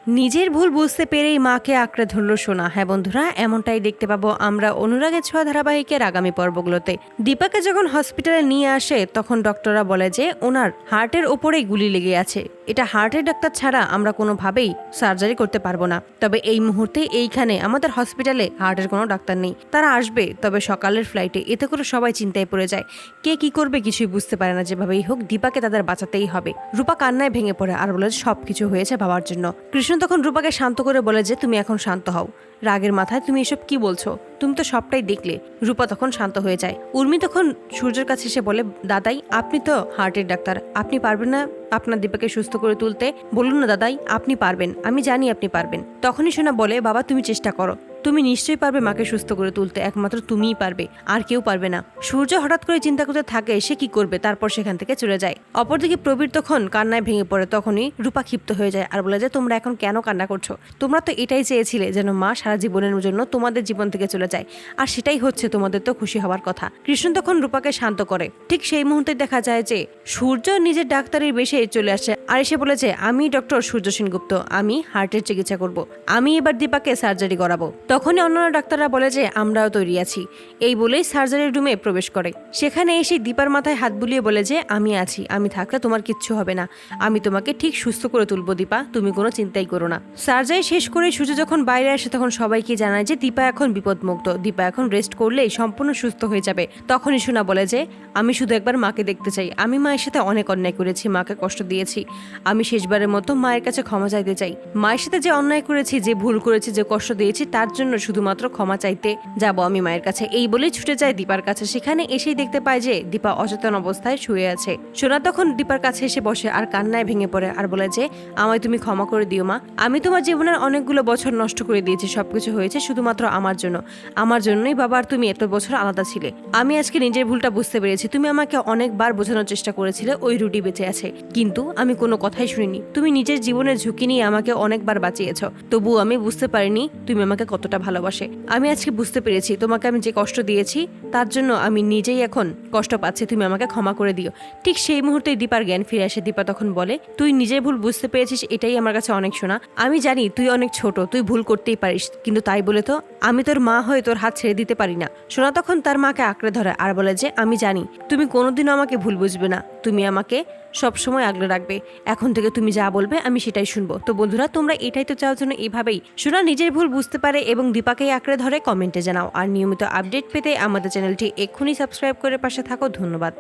নিজের ভুল বুঝতে পেরেই মাকে আঁকড়ে ধরল সোনা। হ্যাঁ বন্ধুরা, এমনটাই দেখতে পাবো আমরা অনুরাগের ছোঁয়া ধারাবাহিকের আগামী পর্বগুলোতে। দীপাকে যখন হসপিটালে নিয়ে আসে তখন ডক্টররা বলে যে ওনার হার্টের ওপরেই গুলি লেগে আছে, এটা হার্টের ডাক্তার ছাড়া আমরা কোনোভাবেই সার্জারি করতে পারবো না। তবে এই মুহূর্তে এইখানে আমাদের হসপিটালে হার্টের কোনো ডাক্তার নেই, তারা আসবে তবে সকালের ফ্লাইটে। এতে করে সবাই চিন্তায় পড়ে যায়, কে কি করবে কিছুই বুঝতে পারে না। যেভাবেই হোক দীপাকে তাদের বাঁচাতেই হবে। রূপা কান্নায় ভেঙে পড়ে আর বলে সবকিছু হয়েছে বাবার জন্য। কৃষ্ণ তখন রূপাকে শান্ত করে বলে যে তুমি এখন শান্ত হও, রাগের মাথায় তুমি এসব কি বলছো, তুমি তো সবটাই দেখলে। রূপা তখন শান্ত হয়ে যায়। উর্মি তখন সূর্যের কাছে এসে বলে, দাদাই আপনি তো হার্টের ডাক্তার, আপনি পারবেন না আপনার দীপাকে সুস্থ করে তুলতে? বলুন না দাদাই, আপনি পারবেন, আমি জানি আপনি পারবেন। তখনই সোনা বলে, বাবা তুমি চেষ্টা করো, তুমি নিশ্চয়ই পারবে মাকে সুস্থ করে তুলতে, একমাত্র তুমিই পারবে, আর কেউ পারবে না। সূর্য হঠাৎ করে চিন্তা করতে থাকে সে কি করবে, তারপর সেখান থেকে চলে যায়। অপরদিকে প্রবীর তখন কান্নায় ভেঙে পড়ে। তখনই রূপা ক্ষিপ্ত হয়ে যায় আর বলে যে তোমরা এখন কেন কান্না করছো, তোমরা তো এটাই চেয়েছিলে যেন মা সারা জীবনের জন্য তোমাদের জীবন থেকে চলে যায়, আর সেটাই হচ্ছে, তোমাদের তো খুশি হওয়ার কথা। কৃষ্ণ তখন রূপাকে শান্ত করে। ঠিক সেই মুহূর্তে দেখা যায় যে সূর্য নিজের ডাক্তারের বেশে চলে আসে আর এসে বলেছে, আমি ডক্টর সূর্য সেনগুপ্ত, আমি হার্টের চিকিৎসা করব, আমি এবার দীপাকে সার্জারি করাবো। তখনই অন্যান্য ডাক্তাররা বলে যে আমরাও তৈরি আছি। এই বলেই সার্জারি রুমে প্রবেশ করে। সেখানে এসে দীপার মাথায় হাত বুলিয়ে বলে যে আমি আছি, আমি থাকলে তোমার কিচ্ছু হবে না, আমি তোমাকে ঠিক সুস্থ করে তুলবো দীপা, তুমি কোনো চিন্তাই করো না। সার্জারি শেষ করে সূর্য যখন বাইরে আসে তখন সবাইকে জানায় যে দীপা এখন বিপদমুক্ত, দীপা এখন রেস্ট করলেই সম্পূর্ণ সুস্থ হয়ে যাবে। তখনই সোনা বলে যে আমি শুধু একবার মাকে দেখতে চাই, আমি মায়ের সাথে অনেক অন্যায় করেছি, মাকে কষ্ট দিয়েছি, আমি শেষবারের মতো মায়ের কাছে ক্ষমা চাইতে চাই। মায়ের সাথে যে অন্যায় করেছি, যে ভুল করেছি, যে কষ্ট দিয়েছি, তার জন্য শুধুমাত্র ক্ষমা চাইতে যাব আমি মায়ের কাছে। এই বলেই ছুটে যায় দীপার কাছে। সেখানে এসেই দেখতে পায় যে দীপা অচেতন অবস্থায় শুয়ে আছে। সোনা তখন দীপার কাছে এসে বসে আর কান্নায় ভেঙে পড়ে আর বলে যে আমায় তুমি ক্ষমা করে দিও মা, আমি তোমার জীবনের অনেকগুলো বছর নষ্ট করে দিয়েছি, সবকিছু হয়েছে শুধুমাত্র আমার জন্য, আমার জন্যই বাবা আর তুমি এত বছর আলাদা ছিলে। আমি আজকে নিজের ভুলটা বুঝতে পেরেছি, তুমি আমাকে অনেকবার বোঝানোর চেষ্টা করেছিলে ওই রুটি বেঁচে আছে, কিন্তু আমি কোনো কথাই শুনিনি। তুমি নিজের জীবনের ঝুঁকি নিয়ে আমাকে অনেকবার বাঁচিয়েছ, তবুও আমি বুঝতে পারিনি তুমি আমাকে কতটা ভালোবাসে। আমি আজকে বুঝতে পেরেছি তোমাকে আমি যে কষ্ট দিয়েছি তার জন্য আমি নিজেই এখন কষ্ট পাচ্ছি, তুমি আমাকে ক্ষমা করে দিও। ঠিক সেই মুহূর্তে দীপার জ্ঞান ফিরে আসে। দীপা তখন বলে, তুই নিজের ভুল বুঝতে পেরেছিস, এটাই আমার কাছে অনেক। শোনা, আমি জানি তুই অনেক ছোট, তুই ভুল করতেই পারিস, কিন্তু তাই বলে তো আমি তোর মা হয়ে তোর হাত ছেড়ে দিতে পারি না। সোনা তখন তার মাকে আঁকড়ে ধরে আর বলে যে আমি জানি তুমি কোনোদিনও আমাকে ভুল বুঝবে না, তুমি আমাকে সবসময় আগলে রাখবে, এখন থেকে তুমি যা বলবে আমি সেটাই শুনবো। তো বন্ধুরা, তোমরা এটাই তো চাও যেন এইভাবেই সোনা নিজের ভুল বুঝতে পারে এবং দীপাকেই আঁকড়ে ধরে? কমেন্টে জানাও। আর নিয়মিত আপডেট পেতে আমাদের চ্যানেলটি এক্ষুনি সাবস্ক্রাইব করে পাশে থাকো। ধন্যবাদ।